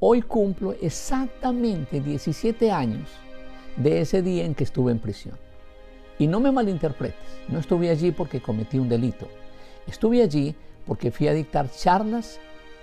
Hoy cumplo exactamente 17 años de ese día en que estuve en prisión. Y no me malinterpretes, no estuve allí porque cometí un delito. Estuve allí porque fui a dictar charlas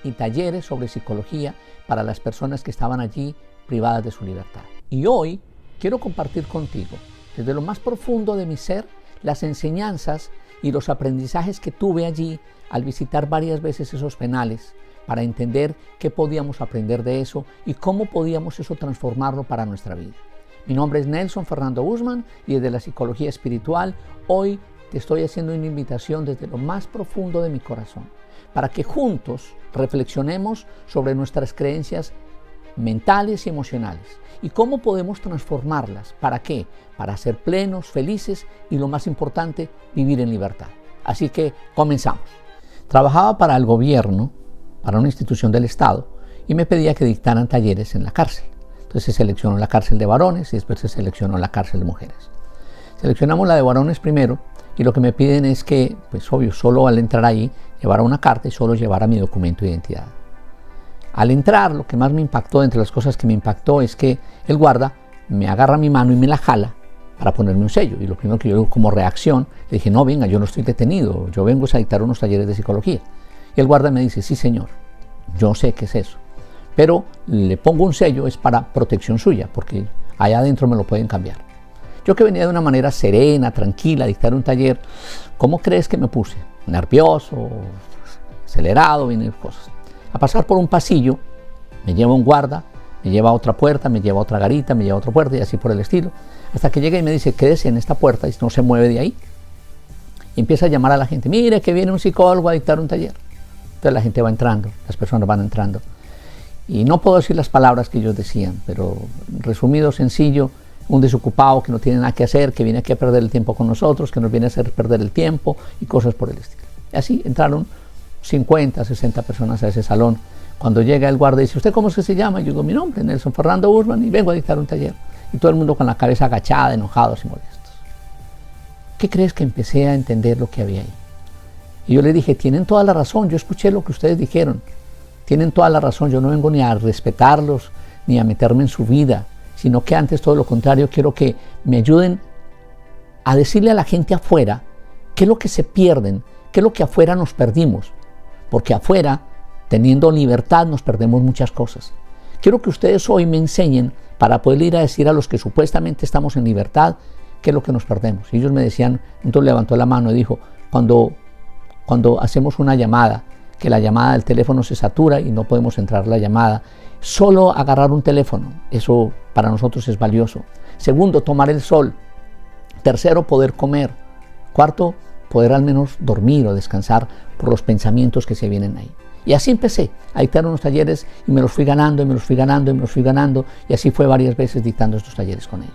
y talleres sobre psicología para las personas que estaban allí privadas de su libertad. Y hoy quiero compartir contigo, desde lo más profundo de mi ser, las enseñanzas y los aprendizajes que tuve allí al visitar varias veces esos penales, para entender qué podíamos aprender de eso y cómo podíamos eso transformarlo para nuestra vida. Mi nombre es Nelson Fernando Guzmán y desde la psicología espiritual hoy te estoy haciendo una invitación desde lo más profundo de mi corazón para que juntos reflexionemos sobre nuestras creencias mentales y emocionales y cómo podemos transformarlas. ¿Para qué? Para ser plenos, felices y lo más importante, vivir en libertad. Así que comenzamos. Trabajaba para el gobierno, para una institución del Estado, y me pedía que dictaran talleres en la cárcel. Entonces se seleccionó la cárcel de varones y después se seleccionó la cárcel de mujeres. Seleccionamos la de varones primero y lo que me piden es que, pues obvio, solo al entrar ahí llevara una carta y solo llevara mi documento de identidad. Al entrar, lo que más me impactó, entre las cosas que me impactó, es que el guarda me agarra mi mano y me la jala para ponerme un sello. Y lo primero que yo, como reacción, le dije, no, venga, yo no estoy detenido, yo vengo a dictar unos talleres de psicología. Y el guarda me dice, sí señor, yo sé qué es eso, pero le pongo un sello, es para protección suya, porque allá adentro me lo pueden cambiar. Yo que venía de una manera serena, tranquila, a dictar un taller, ¿cómo crees que me puse? Nervioso, acelerado, vienen cosas. A pasar por un pasillo, me lleva un guarda, me lleva a otra puerta, me lleva a otra garita, me lleva a otra puerta y así por el estilo, hasta que llega y me dice, quédese en esta puerta y no se mueve de ahí. Y empieza a llamar a la gente, mire que viene un psicólogo a dictar un taller. Entonces la gente va entrando, las personas van entrando. Y no puedo decir las palabras que ellos decían, pero resumido, sencillo, un desocupado que no tiene nada que hacer, que viene aquí a perder el tiempo con nosotros, que nos viene a hacer perder el tiempo y cosas por el estilo. Y así entraron 50, 60 personas a ese salón. Cuando llega el guardia y dice, ¿usted cómo es que se llama? Y yo digo, mi nombre, Nelson Fernando Guzmán, y vengo a dictar un taller. Y todo el mundo con la cabeza agachada, enojados y molestos. ¿Qué crees que empecé a entender lo que había ahí? Y yo le dije, tienen toda la razón, yo escuché lo que ustedes dijeron, tienen toda la razón, yo no vengo ni a respetarlos, ni a meterme en su vida, sino que antes todo lo contrario, quiero que me ayuden a decirle a la gente afuera qué es lo que se pierden, qué es lo que afuera nos perdimos, porque afuera, teniendo libertad, nos perdemos muchas cosas. Quiero que ustedes hoy me enseñen para poder ir a decir a los que supuestamente estamos en libertad qué es lo que nos perdemos. Y ellos me decían, entonces levantó la mano y dijo, cuando hacemos una llamada, que la llamada del teléfono se satura y no podemos entrar la llamada, solo agarrar un teléfono, eso para nosotros es valioso. Segundo, tomar el sol. Tercero, poder comer. Cuarto, poder al menos dormir o descansar por los pensamientos que se vienen ahí. Y así empecé a dictar unos talleres y me los fui ganando y me los fui ganando y me los fui ganando y así fue varias veces dictando estos talleres con ellos.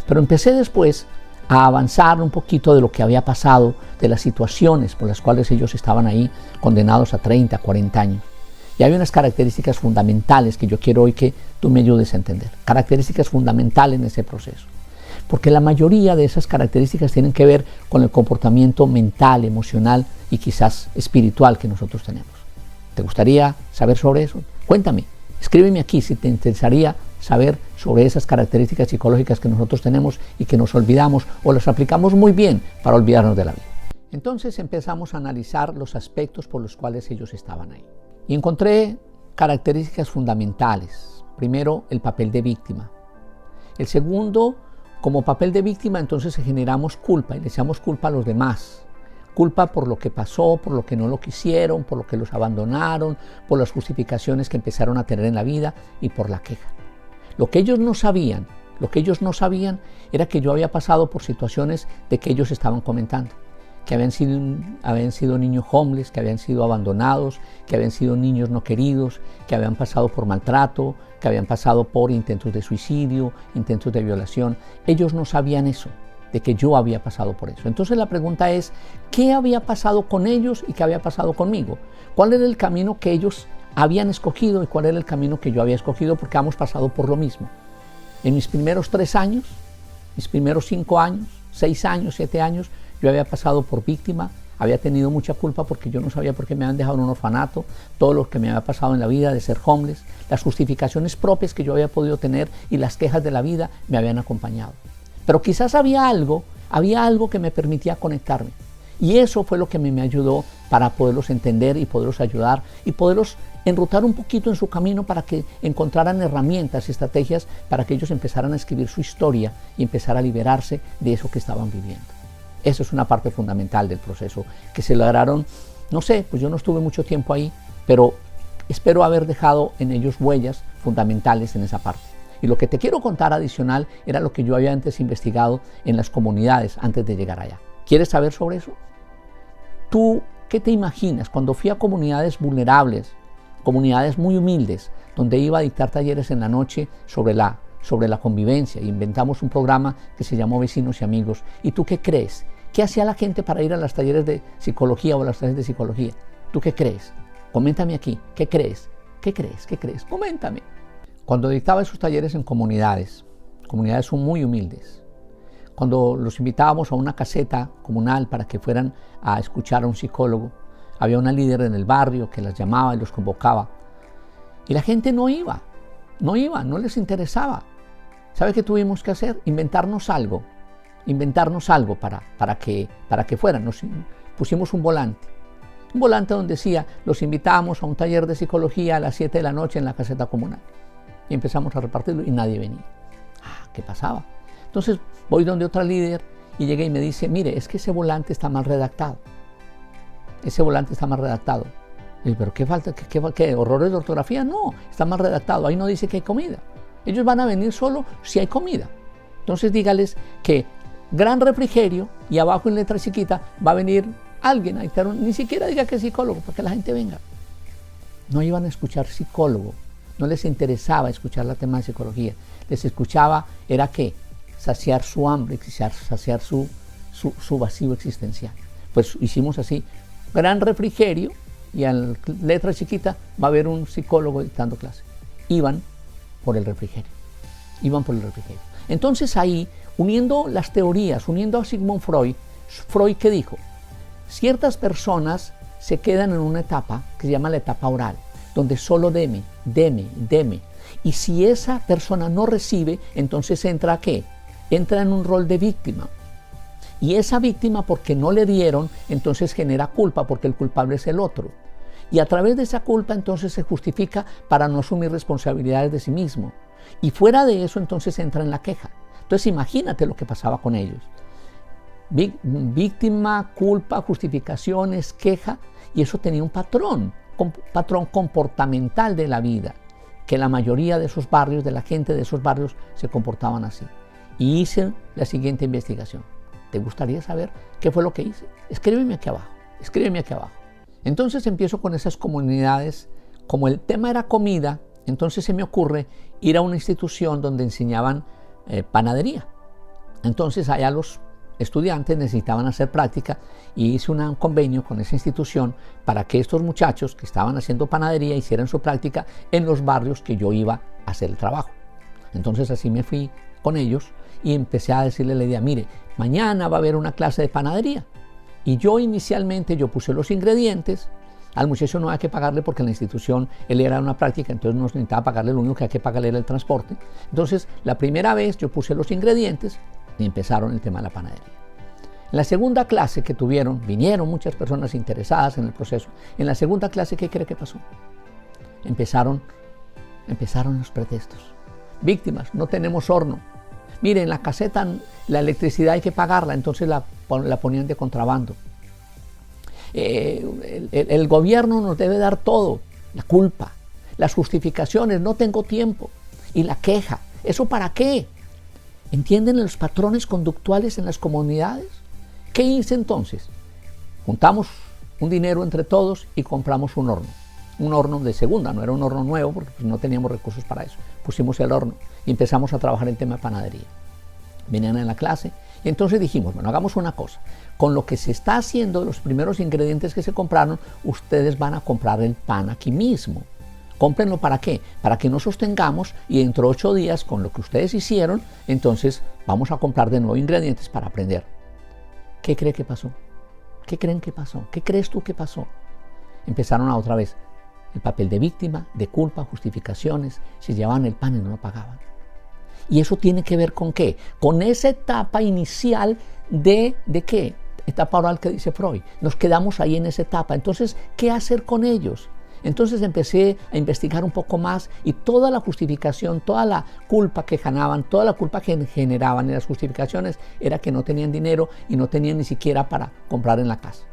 Pero empecé después a avanzar un poquito de lo que había pasado, de las situaciones por las cuales ellos estaban ahí condenados a 30, 40 años. Y hay unas características fundamentales que yo quiero hoy que tú me ayudes a entender. Características fundamentales en ese proceso. Porque la mayoría de esas características tienen que ver con el comportamiento mental, emocional y quizás espiritual que nosotros tenemos. ¿Te gustaría saber sobre eso? Cuéntame, escríbeme aquí si te interesaría saber sobre esas características psicológicas que nosotros tenemos y que nos olvidamos o las aplicamos muy bien para olvidarnos de la vida. Entonces empezamos a analizar los aspectos por los cuales ellos estaban ahí. Y encontré características fundamentales. Primero, el papel de víctima. El segundo, como papel de víctima, entonces generamos culpa y le echamos culpa a los demás. Culpa por lo que pasó, por lo que no lo quisieron, por lo que los abandonaron, por las justificaciones que empezaron a tener en la vida y por la queja. Lo que ellos no sabían era que yo había pasado por situaciones de que ellos estaban comentando, que habían sido niños homeless, que habían sido abandonados, que habían sido niños no queridos, que habían pasado por maltrato, que habían pasado por intentos de suicidio, intentos de violación. Ellos no sabían eso, de que yo había pasado por eso. Entonces la pregunta es, ¿qué había pasado con ellos y qué había pasado conmigo? ¿Cuál era el camino que ellos habían escogido y cuál era el camino que yo había escogido? Porque hemos pasado por lo mismo. En mis primeros 3 años, mis primeros 5 años, 6 años, 7 años, yo había pasado por víctima, había tenido mucha culpa porque yo no sabía por qué me habían dejado en un orfanato, todo lo que me había pasado en la vida de ser homeless, las justificaciones propias que yo había podido tener y las quejas de la vida me habían acompañado. Pero quizás había algo que me permitía conectarme. Y eso fue lo que me ayudó para poderlos entender y poderlos ayudar y poderlos enrutar un poquito en su camino para que encontraran herramientas y estrategias para que ellos empezaran a escribir su historia y empezar a liberarse de eso que estaban viviendo. Eso es una parte fundamental del proceso que se lograron, no sé, pues yo no estuve mucho tiempo ahí, pero espero haber dejado en ellos huellas fundamentales en esa parte. Y lo que te quiero contar adicional era lo que yo había antes investigado en las comunidades antes de llegar allá. ¿Quieres saber sobre eso? ¿Tú qué te imaginas cuando fui a comunidades vulnerables, comunidades muy humildes, donde iba a dictar talleres en la noche sobre la convivencia? Inventamos un programa que se llamó Vecinos y Amigos. ¿Y tú qué crees? ¿Qué hacía la gente para ir a los talleres de psicología o a los talleres de psicología? ¿Tú qué crees? Coméntame aquí. ¿Qué crees? ¿Qué crees? ¿Qué crees? Coméntame. Cuando dictaba esos talleres en comunidades son muy humildes, cuando los invitábamos a una caseta comunal para que fueran a escuchar a un psicólogo, había una líder en el barrio que las llamaba y los convocaba. Y la gente no iba, no les interesaba. ¿Sabe qué tuvimos que hacer? Inventarnos algo para que fueran. Nos pusimos un volante donde decía, los invitamos a un taller de psicología a las 7 de la noche en la caseta comunal. Y empezamos a repartirlo y nadie venía. ¿Qué pasaba? Entonces voy donde otra líder y llega y me dice, mire, es que ese volante está mal redactado. Y yo, ¿pero qué falta? ¿Qué errores de ortografía? No, está mal redactado. Ahí no dice que hay comida. Ellos van a venir solo si hay comida. Entonces dígales que gran refrigerio y abajo en letra chiquita va a venir alguien. Ni siquiera diga que es psicólogo para que la gente venga. No iban a escuchar psicólogo. No les interesaba escuchar la tema de psicología. Les escuchaba, era ¿qué? Saciar su hambre, saciar su vacío existencial. Pues hicimos así, gran refrigerio y en letra chiquita va a haber un psicólogo dictando clase. Iban por el refrigerio. Entonces ahí, uniendo las teorías, uniendo a Sigmund Freud, ¿qué dijo? Ciertas personas se quedan en una etapa que se llama la etapa oral, donde solo deme. Y si esa persona no recibe, entonces entra ¿a qué? Entra en un rol de víctima. Y esa víctima, porque no le dieron, entonces genera culpa, porque el culpable es el otro. Y a través de esa culpa, entonces se justifica para no asumir responsabilidades de sí mismo. Y fuera de eso, entonces entra en la queja. Entonces imagínate lo que pasaba con ellos. Víctima, culpa, justificaciones, queja, y eso tenía un patrón comportamental de la vida, que la mayoría de esos barrios, de la gente de esos barrios, se comportaban así. Y hice la siguiente investigación. ¿Te gustaría saber qué fue lo que hice? Escríbeme aquí abajo. Entonces empiezo con esas comunidades. Como el tema era comida, entonces se me ocurre ir a una institución donde enseñaban panadería. Entonces allá los estudiantes necesitaban hacer práctica y hice un convenio con esa institución para que estos muchachos que estaban haciendo panadería hicieran su práctica en los barrios que yo iba a hacer el trabajo. Entonces así me fui con ellos y empecé a decirle la idea, mire, mañana va a haber una clase de panadería. Y yo inicialmente puse los ingredientes. Al muchacho no había que pagarle porque en la institución él era una práctica, entonces no necesitaba pagarle, lo único que había que pagarle era el transporte. Entonces la primera vez yo puse los ingredientes y empezaron el tema de la panadería. En la segunda clase que vinieron muchas personas interesadas en el proceso. En la segunda clase, ¿qué cree que pasó? Empezaron los pretextos. Víctimas, no tenemos horno. Miren, la caseta, la electricidad hay que pagarla, entonces la ponían de contrabando. El gobierno nos debe dar todo, la culpa, las justificaciones, no tengo tiempo, y la queja. ¿Eso para qué? ¿Entienden los patrones conductuales en las comunidades? ¿Qué hice entonces? Juntamos un dinero entre todos y compramos un horno de segunda, no era un horno nuevo porque no teníamos recursos para eso. Pusimos el horno y empezamos a trabajar el tema de panadería. Venían en la clase y entonces dijimos, bueno, hagamos una cosa. Con lo que se está haciendo, los primeros ingredientes que se compraron, ustedes van a comprar el pan aquí mismo. Cómprenlo ¿para qué? Para que nos sostengamos y dentro de 8 días, con lo que ustedes hicieron, entonces vamos a comprar de nuevo ingredientes para aprender. ¿Qué cree que pasó? ¿Qué creen que pasó? ¿Qué crees tú que pasó? Empezaron a otra vez el papel de víctima, de culpa, justificaciones, se llevaban el pan y no lo pagaban. ¿Y eso tiene que ver con qué? Con esa etapa inicial ¿de qué? Etapa oral que dice Freud. Nos quedamos ahí en esa etapa. Entonces, ¿qué hacer con ellos? Entonces empecé a investigar un poco más y toda la justificación, toda la culpa que ganaban, toda la culpa que generaban en las justificaciones era que no tenían dinero y no tenían ni siquiera para comprar en la casa.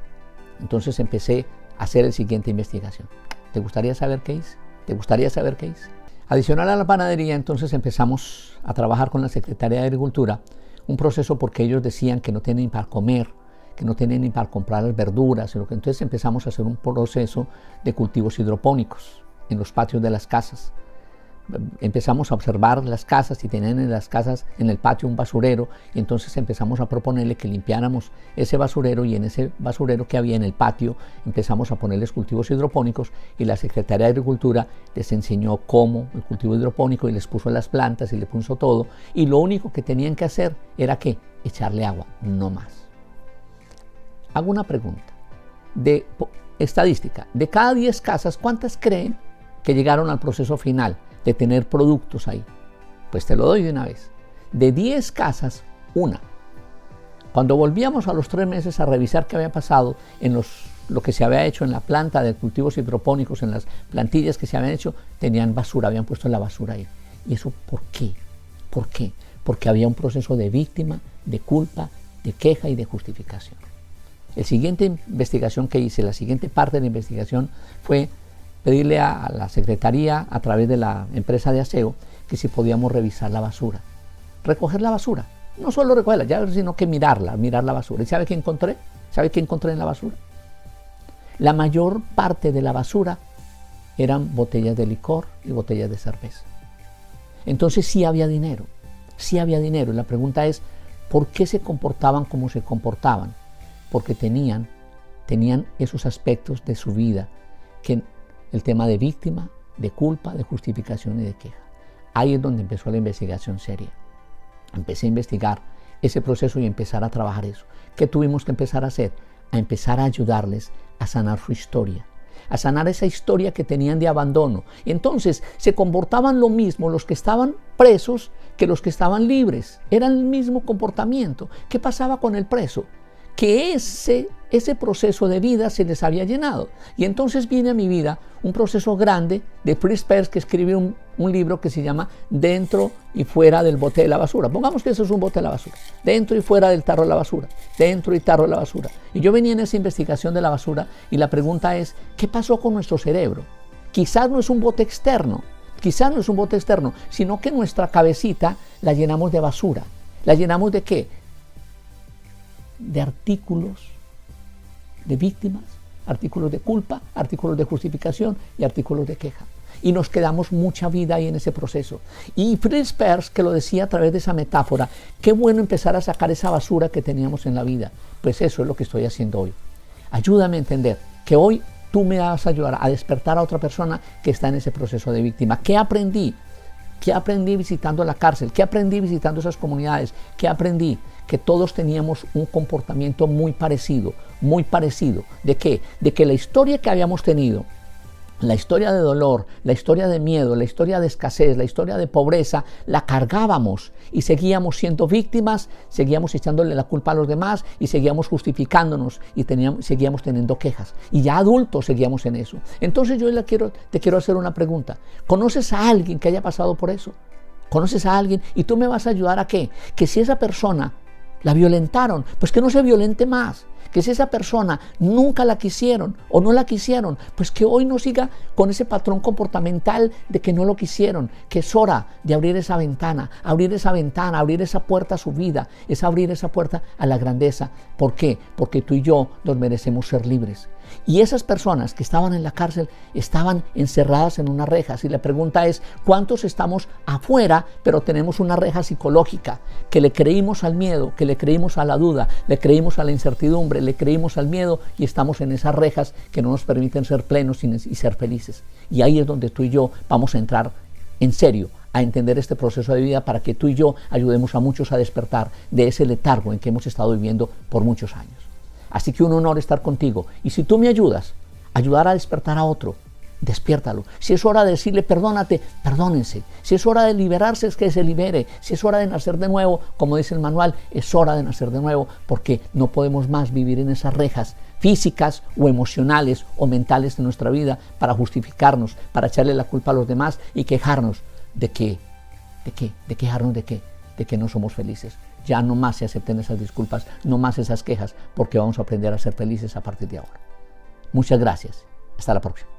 Entonces empecé a hacer la siguiente investigación. ¿Te gustaría saber qué hice? ¿Te gustaría saber qué hice? Adicional a la panadería, entonces empezamos a trabajar con la Secretaría de Agricultura, un proceso porque ellos decían que no tenían para comer, que no tenían ni para comprar las verduras, entonces empezamos a hacer un proceso de cultivos hidropónicos en los patios de las casas. Empezamos a observar las casas y tenían en las casas, en el patio, un basurero, y entonces empezamos a proponerle que limpiáramos ese basurero, y en ese basurero que había en el patio empezamos a ponerles cultivos hidropónicos, y la Secretaría de Agricultura les enseñó cómo el cultivo hidropónico y les puso las plantas y les puso todo, y lo único que tenían que hacer era ¿qué? Echarle agua, no más. Hago una pregunta de estadística. De cada 10 casas, ¿cuántas creen que llegaron al proceso final de tener productos ahí? Pues te lo doy de una vez. De 10 casas, una. Cuando volvíamos a los 3 meses a revisar qué había pasado en lo que se había hecho en la planta de cultivos hidropónicos, en las plantillas que se habían hecho, tenían basura, habían puesto la basura ahí. ¿Y eso por qué? ¿Por qué? Porque había un proceso de víctima, de culpa, de queja y de justificación. La siguiente investigación que hice, la siguiente parte de la investigación fue pedirle a la Secretaría, a través de la empresa de aseo, que si podíamos revisar la basura, recoger la basura, no solo recogerla, ya, sino que mirar la basura. ¿Y sabe qué encontré? ¿Sabe qué encontré en la basura? La mayor parte de la basura eran botellas de licor y botellas de cerveza. Entonces sí había dinero, y la pregunta es, ¿por qué se comportaban como se comportaban? Porque tenían esos aspectos de su vida, que el tema de víctima, de culpa, de justificación y de queja. Ahí es donde empezó la investigación seria. Empecé a investigar ese proceso y empezar a trabajar eso. ¿Qué tuvimos que empezar a hacer? A empezar a ayudarles a sanar su historia, a sanar esa historia que tenían de abandono. Y entonces se comportaban lo mismo los que estaban presos que los que estaban libres. Era el mismo comportamiento. ¿Qué pasaba con el preso? Que ese proceso de vida se les había llenado. Y entonces viene a mi vida un proceso grande de Fritz Perls, que escribe un libro que se llama Dentro y fuera del bote de la basura. Pongamos que eso es un bote de la basura. Dentro y fuera del tarro de la basura. Dentro y tarro de la basura. Y yo venía en esa investigación de la basura y la pregunta es, ¿qué pasó con nuestro cerebro? Quizás no es un bote externo, sino que nuestra cabecita la llenamos de basura. ¿La llenamos de qué? De artículos de víctimas, artículos de culpa, artículos de justificación y artículos de queja. Y nos quedamos mucha vida ahí en ese proceso. Y Fritz Perls, que lo decía a través de esa metáfora, qué bueno empezar a sacar esa basura que teníamos en la vida. Pues eso es lo que estoy haciendo hoy. Ayúdame a entender que hoy tú me vas a ayudar a despertar a otra persona que está en ese proceso de víctima. ¿Qué aprendí? ¿Qué aprendí visitando la cárcel? ¿Qué aprendí visitando esas comunidades? ¿Qué aprendí? Que todos teníamos un comportamiento muy parecido. ¿De qué? De que la historia que habíamos tenido, la historia de dolor, la historia de miedo, la historia de escasez, la historia de pobreza, la cargábamos y seguíamos siendo víctimas, seguíamos echándole la culpa a los demás y seguíamos justificándonos y seguíamos teniendo quejas. Y ya adultos seguíamos en eso. Entonces yo te quiero hacer una pregunta. ¿Conoces a alguien que haya pasado por eso? ¿Conoces a alguien? Y tú me vas a ayudar a ¿qué? Que si esa persona la violentaron, pues que no se violente más. Que si esa persona nunca la quisieron o no la quisieron, pues que hoy no siga con ese patrón comportamental de que no lo quisieron, que es hora de abrir esa ventana, abrir esa puerta a su vida, es abrir esa puerta a la grandeza. ¿Por qué? Porque tú y yo nos merecemos ser libres. Y esas personas que estaban en la cárcel estaban encerradas en unas rejas. Y la pregunta es, ¿cuántos estamos afuera, pero tenemos una reja psicológica? Que le creímos al miedo, que le creímos a la duda, le creímos a la incertidumbre, le creímos al miedo y estamos en esas rejas que no nos permiten ser plenos y ser felices. Y ahí es donde tú y yo vamos a entrar en serio a entender este proceso de vida para que tú y yo ayudemos a muchos a despertar de ese letargo en que hemos estado viviendo por muchos años. Así que un honor estar contigo. Y si tú me ayudas, ayudar a despertar a otro, despiértalo. Si es hora de decirle perdónate, perdónense. Si es hora de liberarse, es que se libere. Si es hora de nacer de nuevo, como dice el manual, es hora de nacer de nuevo, porque no podemos más vivir en esas rejas físicas o emocionales o mentales de nuestra vida para justificarnos, para echarle la culpa a los demás y quejarnos de qué, quejarnos de qué, de que no somos felices. Ya no más se acepten esas disculpas, no más esas quejas, porque vamos a aprender a ser felices a partir de ahora. Muchas gracias. Hasta la próxima.